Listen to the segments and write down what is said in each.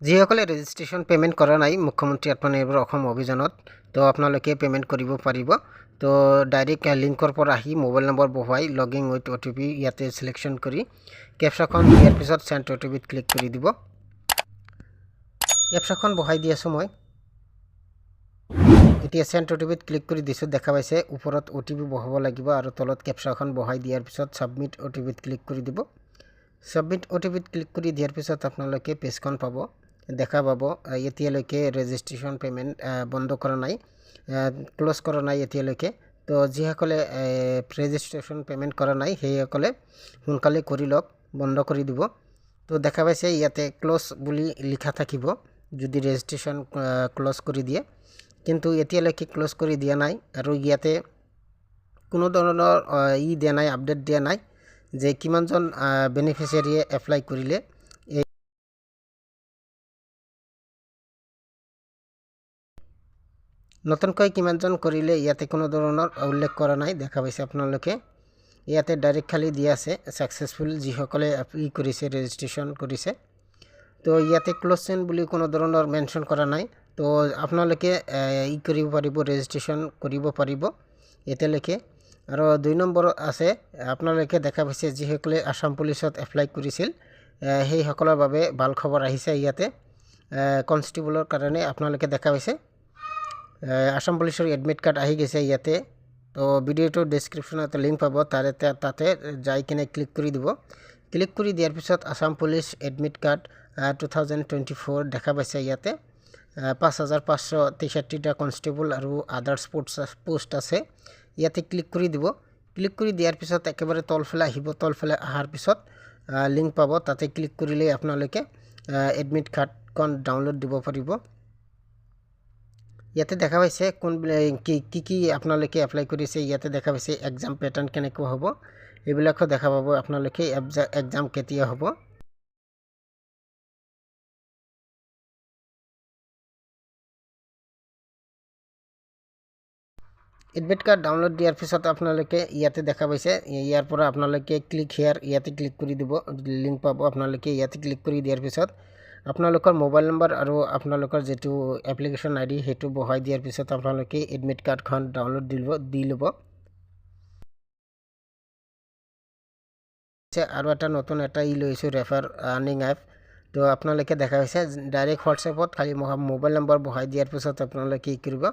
যিসকলে registration payment কৰা নাই মুখ্যমন্ত্ৰী আত্মনিৰ্ভৰ অসম অভিযানত তো আপোনালোকে পে'মেণ্ট কৰিব পাৰিব। তো ডাইৰেক্ট লিংকৰ পৰা আহি মোবাইল নম্বৰ বহুৱাই লগিং উইথ OTP ইয়াতে চিলেকশ্যন কৰি কেপচাখন দিয়াৰ পিছত চেণ্ড OTPত ক্লিক কৰি দিব। কেপচাখন বহাই দি আছোঁ মই। এতিয়া চেণ্ড OTPত ক্লিক কৰি দিছোঁ। দেখা পাইছে ওপৰত OTP বহাব লাগিব আৰু তলত কেপচাখন বহাই দিয়াৰ পিছত ছাবমিট OTPত ক্লিক কৰি দিব। ছাবমিট OTPত ক্লিক কৰি দিয়াৰ পিছত আপোনালোকে পেজখন পাব। দেখা পাব এতিয়ালৈকে ৰেজিষ্ট্ৰেশ্যন পে'মেণ্ট বন্ধ কৰা নাই, ক্ল'জ কৰা নাই এতিয়ালৈকে। তো যিসকলে ৰেজিষ্ট্ৰেশ্যন পে'মেণ্ট কৰা নাই সেইসকলে সোনকালে কৰি লওক, বন্ধ কৰি দিব। তো দেখা পাইছে ইয়াতে ক্ল'জ বুলি লিখা থাকিব যদি ৰেজিষ্ট্ৰেশ্যন ক্ল'জ কৰি দিয়ে, কিন্তু এতিয়ালৈকে ক্ল'জ কৰি দিয়া নাই আৰু ইয়াতে কোনো ধৰণৰ দিয়া নাই, আপডেট দিয়া নাই যে কিমানজন বেনিফিচিয়াৰীয়ে এপ্লাই কৰিলে। নতুনকৈ কিমানজন কৰিলে ইয়াতে কোনো ধৰণৰ উল্লেখ কৰা নাই। দেখা পাইছে আপোনালোকে ইয়াতে ডাইৰেক্ট খালি দিয়া আছে ছাকচেছফুল যিসকলে কৰিছে, ৰেজিষ্ট্ৰেশ্যন কৰিছে। তো ইয়াতে ক্ল'জ চেন বুলি কোনো ধৰণৰ মেনশ্যন কৰা নাই। তো আপোনালোকে কৰিব পাৰিব, ৰেজিষ্ট্ৰেশ্যন কৰিব পাৰিব এতিয়ালৈকে। আৰু 2 নম্বৰ আছে আপোনালোকে দেখা পাইছে যিসকলে আসাম পুলিচত এপ্লাই কৰিছিল সেইসকলৰ বাবে ভাল খবৰ আহিছে। ইয়াতে কনষ্টেবলৰ কাৰণে আপোনালোকে দেখা পাইছে আসাম পুলিচৰ এডমিট কাৰ্ড আহি গৈছে ইয়াতে। তো ভিডিঅ'টোৰ ডেছক্ৰিপশ্যনত লিংক পাব, তাতে যাই কিনে ক্লিক কৰি দিব। ক্লিক কৰি দিয়াৰ পিছত আসাম পুলিচ এডমিট কাৰ্ড 2024 দেখা পাইছে ইয়াতে। 5563টা কনষ্টেবল আৰু আদাৰ্ছ পোষ্ট আছে। ইয়াতে ক্লিক কৰি দিব। ক্লিক কৰি দিয়াৰ পিছত একেবাৰে তলফালে আহিব। তলফালে অহাৰ পিছত লিংক পাব, তাতে ক্লিক কৰিলে আপোনালোকে এডমিট কাৰ্ডখন ডাউনলোড দিব পাৰিব। ইয়াতে দেখা পাইছে কি আপোনালোকে এপ্লাই কৰিছে। ইয়াতে দেখা পাইছে এক্সাম পেটাৰ্ণ কেনেকুৱা হ'ব এইবিলাকো দেখা পাব আপোনালোকে, এক্সাম কেতিয়া হ'ব। এডমিট কাৰ্ড ডাউনলোড দিয়াৰ পিছত আপোনালোকে ইয়াতে দেখা পাইছে, ইয়াৰ পৰা আপোনালোকে ক্লিক হেয়াৰ ইয়াতে ক্লিক কৰি দিব। লিংক পাব আপোনালোকে, ইয়াতে ক্লিক কৰি দিয়াৰ পিছত আপোনালোকৰ মোবাইল নম্বৰ আৰু আপোনালোকৰ যিটো এপ্লিকেশ্যন ID সেইটো বহাই দিয়াৰ পিছত আপোনালোকে এডমিট কাৰ্ডখন ডাউনলোড দি ল'ব। আৰু এটা নতুন এটা লৈছোঁ ৰেফাৰ আৰ্নিং এপ। তো আপোনালোকে দেখা পাইছে ডাইৰেক্ট হোৱাটছএপত খালি মোবাইল নম্বৰ বহাই দিয়াৰ পিছত আপোনালোকে কি কৰিব,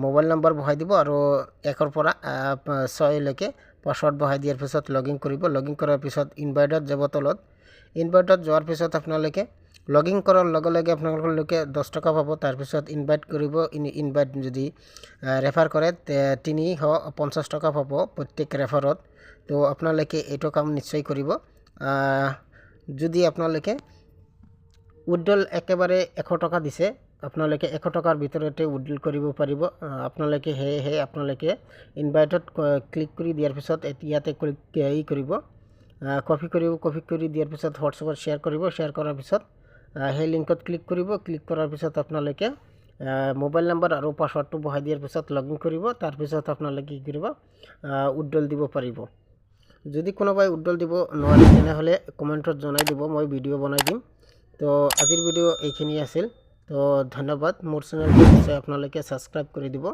মোবাইল নম্বৰ বহাই দিব আৰু 1ৰ পৰা 6লৈকে পাছৱৰ্ড বহাই দিয়াৰ পিছত লগিন কৰিব। লগিন কৰাৰ পিছত ইনভাইটত যাব। তলত ইনভাইটত যোৱাৰ পিছত আপোনালোকে লগিন কৰাৰ লগে লগে আপোনালোকে 10 টকা পাব। তাৰপিছত ইনভাইট কৰিব। ইনভাইট যদি ৰেফাৰ কৰে 350 টকা পাব প্ৰত্যেক ৰেফাৰত। তো আপোনালোকে এইটো কাম নিশ্চয় কৰিব। যদি আপোনালোকে উইড্ৰল একেবাৰে 100 টকা দিছে, আপোনালোকে 100 টকাৰ ভিতৰতে উইড্ৰল কৰিব পাৰিব। আপোনালোকে সেয়েহে আপোনালোকে ইনভাইটত ক্লিক কৰি দিয়াৰ পিছত ইয়াতে কৰিব, কপি কৰি দিয়াৰ পিছত হোৱাটছএপত শ্বেয়াৰ কৰিব। শ্বেয়াৰ কৰাৰ পিছত সেই লিংকত ক্লিক কৰিব। ক্লিক কৰাৰ পিছত আপোনালোকে মোবাইল নম্বৰ আৰু পাছৱৰ্ডটো বহাই দিয়াৰ পিছত লগিন কৰিব। তাৰপিছত আপোনালোকে কি কৰিব, উইড্ৰল দিব পাৰিব। যদি কোনোবাই উইড্ৰল দিব নোৱাৰে তেনেহ'লে কমেণ্টত জনাই দিব, মই ভিডিঅ' বনাই দিম। তো আজিৰ ভিডিঅ' এইখিনি আছিল। তো ধন্যবাদ। মোৰ চেনেলটো নিশ্চয় আপোনালোকে ছাবস্ক্ৰাইব কৰি দিব।